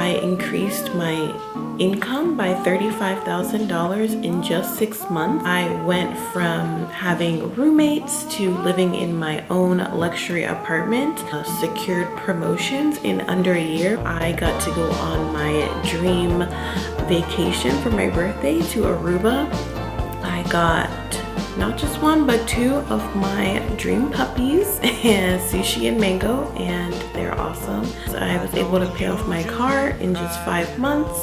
I increased my income by $35,000 in just 6 months. I went from having roommates to living in my own luxury apartment, secured promotions in under a year. I got to go on my dream vacation for my birthday to Aruba. I got not just one but two of my dream puppies, and Sushi and Mango, and they're awesome. So I was able to pay off my car in just 5 months,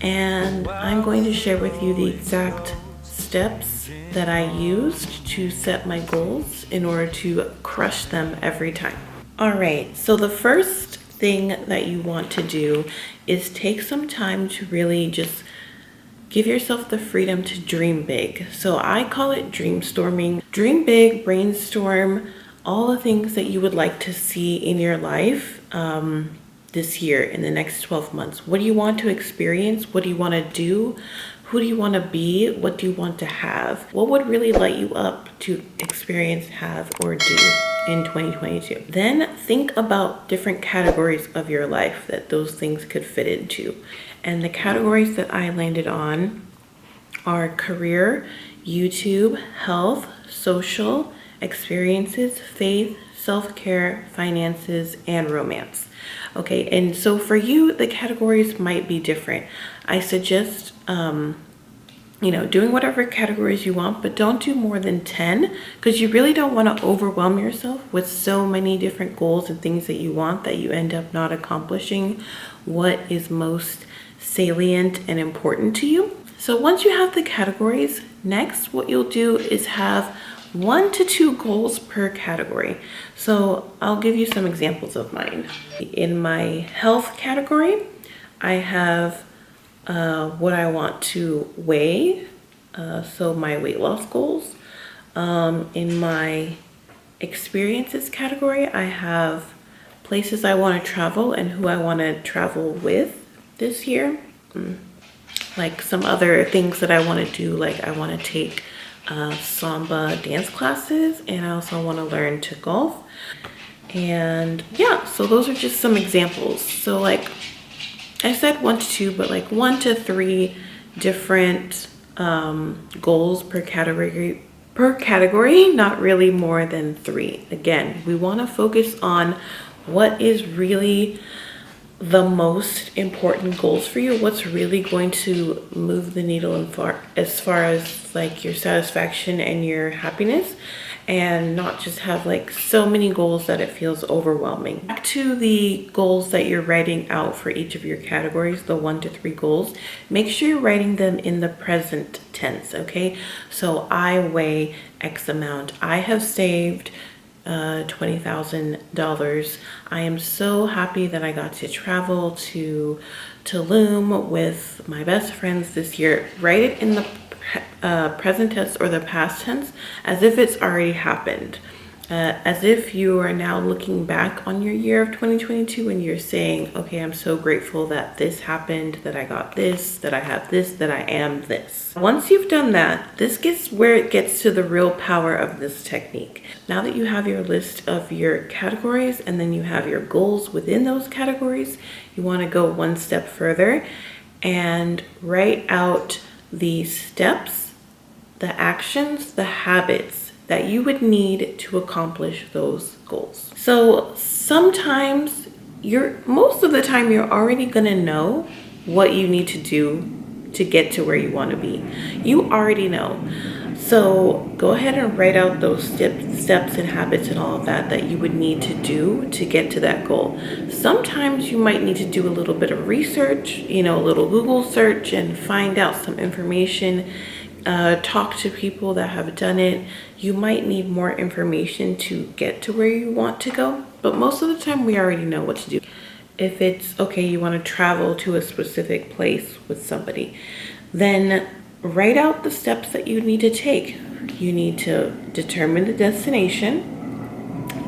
and I'm going to share with you the exact steps that I used to set my goals in order to crush them every time. All right, so the first thing that you want to do is take some time to really just give yourself the freedom to dream big. So I call it dreamstorming. Dream big, brainstorm all the things that you would like to see in your life this year, in the next 12 months. What do you want to experience? What do you want to do? Who do you want to be? What do you want to have? What would really light you up to experience, have, or do in 2022? Then think about different categories of your life that those things could fit into. And the categories that I landed on are career, YouTube, health, social, experiences, faith, self-care, finances, and romance. Okay, and so for you, the categories might be different. I suggest, doing whatever categories you want, but don't do more than 10, because you really don't want to overwhelm yourself with so many different goals and things that you want that you end up not accomplishing what is most salient and important to you. So once you have the categories, next what you'll do is have 1 to 2 goals per category. So I'll give you some examples of mine. In my health category, I have what I want to weigh, so my weight loss goals. In my experiences category, I have places I want to travel and who I want to travel with this year. Like some other things that I want to do, like I want to take Samba dance classes, and I also want to learn to golf. And yeah, so those are just some examples. So like I said 1 to 2, but like 1 to 3 different goals per category, not really more than 3. Again, we want to focus on what is really the most important goals for you, what's really going to move the needle as far as like your satisfaction and your happiness, and not just have like so many goals that it feels overwhelming. Back to the goals that you're writing out for each of your categories, the 1 to 3 goals, make sure you're writing them in the present tense, okay? So I weigh X amount. I have saved $20,000. I am so happy that I got to travel to Tulum with my best friends this year. Write it in the present tense or the past tense as if it's already happened. As if you are now looking back on your year of 2022 and you're saying, okay, I'm so grateful that this happened, that I got this, that I have this, that I am this. Once you've done that, this gets where it gets to the real power of this technique. Now that you have your list of your categories and then you have your goals within those categories, you want to go one step further and write out the steps, the actions, the habits that you would need to accomplish those goals. So sometimes most of the time you're already gonna know what you need to do to get to where you want to be. You already know. So go ahead and write out those steps and habits and all of that you would need to do to get to that goal. Sometimes you might need to do a little bit of research, a little Google search and find out some information. Talk to people that have done it. You might need more information to get to where you want to go, but most of the time we already know what to do. If it's okay, you want to travel to a specific place with somebody, then write out the steps that you need to take. You need to determine the destination.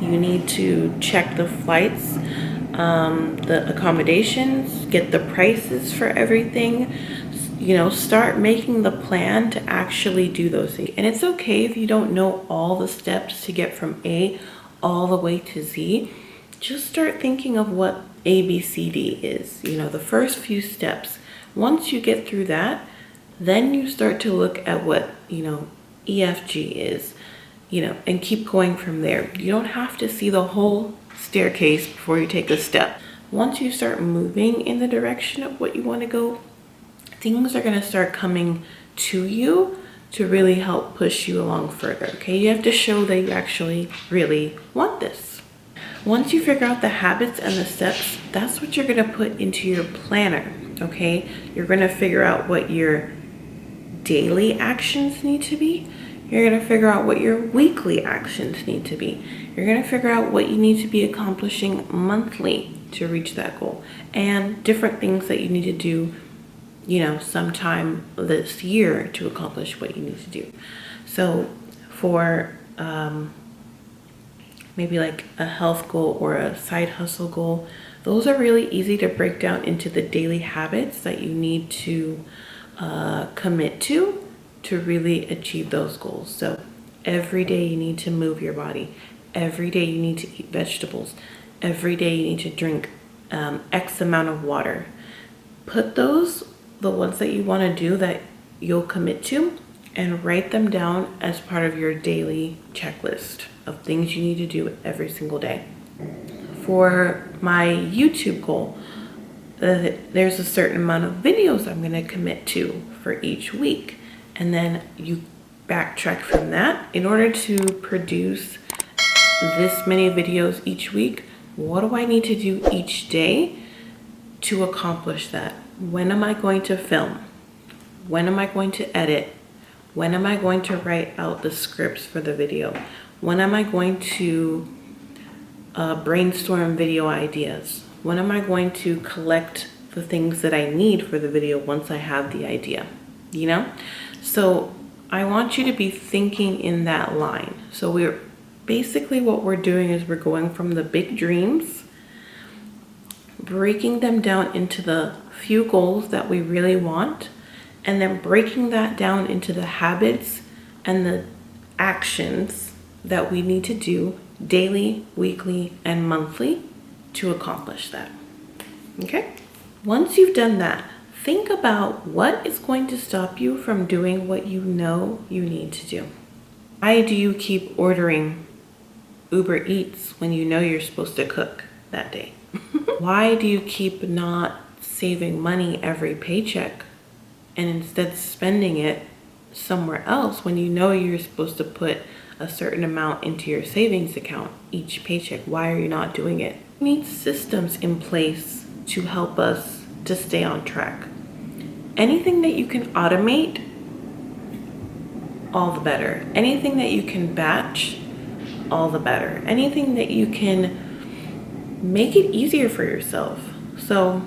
You need to check the flights, the accommodations, get the prices for everything. Start making the plan to actually do those things. And it's okay if you don't know all the steps to get from A all the way to Z. Just start thinking of what ABCD is, you know, the first few steps. Once you get through that, then you start to look at what, you know, EFG is, you know, and keep going from there. You don't have to see the whole staircase before you take a step. Once you start moving in the direction of what you want to go, things are going to start coming to you to really help push you along further. Okay, you have to show that you actually really want this. Once you figure out the habits and the steps, that's what you're going to put into your planner. Okay, you're going to figure out what your daily actions need to be. You're going to figure out what your weekly actions need to be. You're going to figure out what you need to be accomplishing monthly to reach that goal, and different things that you need to do, you know, sometime this year to accomplish what you need to do. So for maybe like a health goal or a side hustle goal, those are really easy to break down into the daily habits that you need to commit to really achieve those goals. So every day you need to move your body. Every day you need to eat vegetables. Every day you need to drink X amount of water. Put those, the ones that you want to do that you'll commit to, and write them down as part of your daily checklist of things you need to do every single day. For my YouTube goal, there's a certain amount of videos I'm going to commit to for each week. And then you backtrack from that. In order to produce this many videos each week, what do I need to do each day to accomplish that? When am I going to film? When am I going to edit? When am I going to write out the scripts for the video? When am I going to brainstorm video ideas? When am I going to collect the things that I need for the video once I have the idea? You know? So I want you to be thinking in that line. So we're basically, what we're doing is we're going from the big dreams, breaking them down into the few goals that we really want, and then breaking that down into the habits and the actions that we need to do daily, weekly, and monthly to accomplish that. Okay? Once you've done that, think about what is going to stop you from doing what you know you need to do. Why do you keep ordering Uber Eats when you know you're supposed to cook that day? Why do you keep not saving money every paycheck and instead spending it somewhere else when you know you're supposed to put a certain amount into your savings account each paycheck? Why are you not doing it? We need systems in place to help us to stay on track. Anything that you can automate, all the better. Anything that you can batch, all the better. Anything that you can make it easier for yourself. So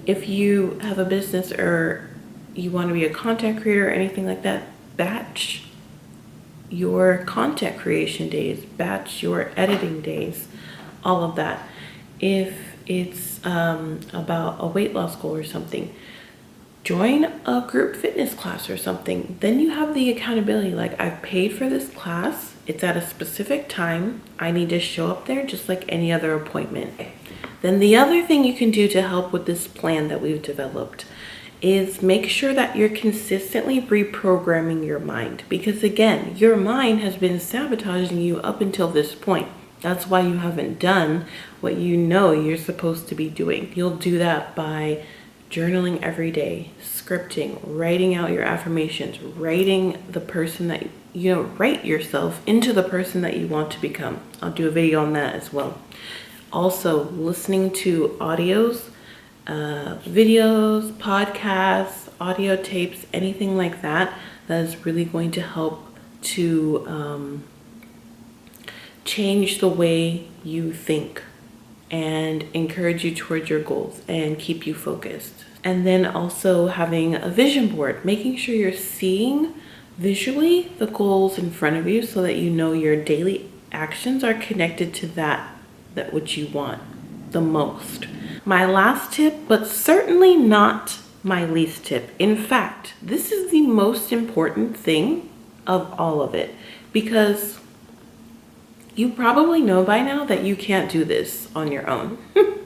if you have a business or you want to be a content creator or anything like that, batch your content creation days, batch your editing days, all of that. If it's about a weight loss goal or something, join a group fitness class or something. Then you have the accountability, like, I've paid for this class, it's at a specific time, I need to show up there just like any other appointment. Then the other thing you can do to help with this plan that we've developed is make sure that you're consistently reprogramming your mind, because again, your mind has been sabotaging you up until this point. That's why you haven't done what you know you're supposed to be doing. You'll do that by journaling every day, scripting, writing out your affirmations, writing the person that, you know, write yourself into the person that you want to become. I'll do a video on that as well. Also, listening to audios, videos, podcasts, audio tapes, anything like that, that is really going to help to change the way you think and encourage you towards your goals and keep you focused. And then also having a vision board, making sure you're seeing visually the goals in front of you so that you know your daily actions are connected to that which you want the most. My last tip, but certainly not my least tip. In fact, this is the most important thing of all of it, because you probably know by now that you can't do this on your own.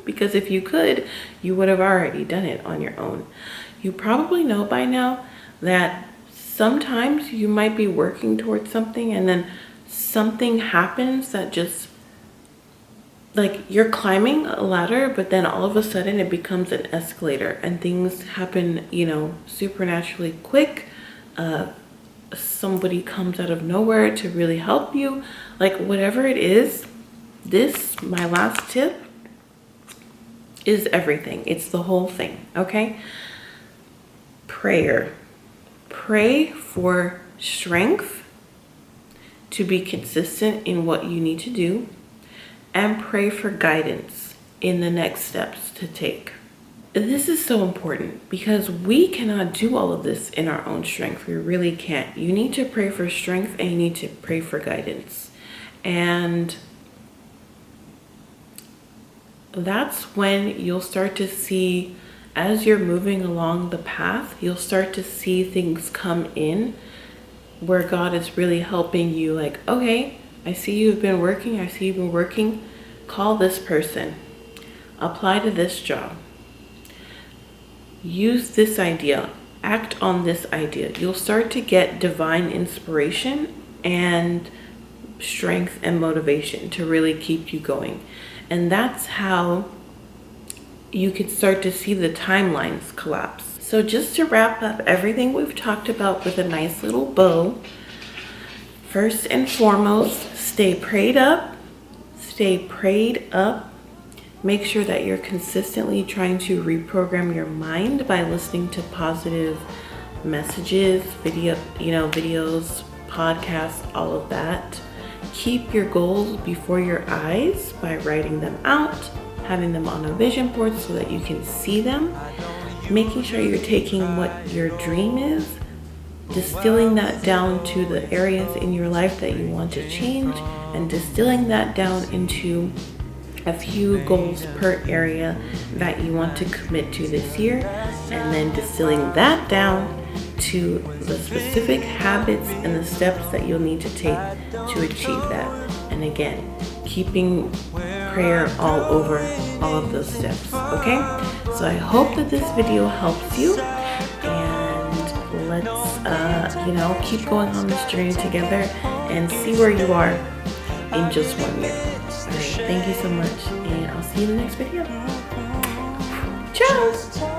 because if you could, you would have already done it on your own. You probably know by now that sometimes you might be working towards something and then something happens that just, like, you're climbing a ladder, but then all of a sudden it becomes an escalator and things happen, you know, supernaturally quick. Somebody comes out of nowhere to really help you. Like, whatever it is, this, my last tip, is everything. It's the whole thing, okay? Prayer. Pray for strength to be consistent in what you need to do, and pray for guidance in the next steps to take. This is so important because we cannot do all of this in our own strength. We really can't. You need to pray for strength and you need to pray for guidance. And that's when you'll start to see, as you're moving along the path, you'll start to see things come in where God is really helping you. Like, okay, I see you've been working. I see you've been working. Call this person. Apply to this job. Use this idea. Act on this idea. You'll start to get divine inspiration and strength and motivation to really keep you going. And that's how you could start to see the timelines collapse. So just to wrap up everything we've talked about with a nice little bow, first and foremost, stay prayed up. Stay prayed up. Make sure that you're consistently trying to reprogram your mind by listening to positive messages, videos, podcasts, all of that. Keep your goals before your eyes by writing them out, having them on a vision board so that you can see them. Making sure you're taking what your dream is, distilling that down to the areas in your life that you want to change, and distilling that down into a few goals per area that you want to commit to this year, and then distilling that down to the specific habits and the steps that you'll need to take to achieve that. And again, keeping prayer all over all of those steps, okay? So I hope that this video helps you, and let's keep going on this journey together and see where you are in just 1 year. All right, thank you so much, and I'll see you in the next video. Ciao!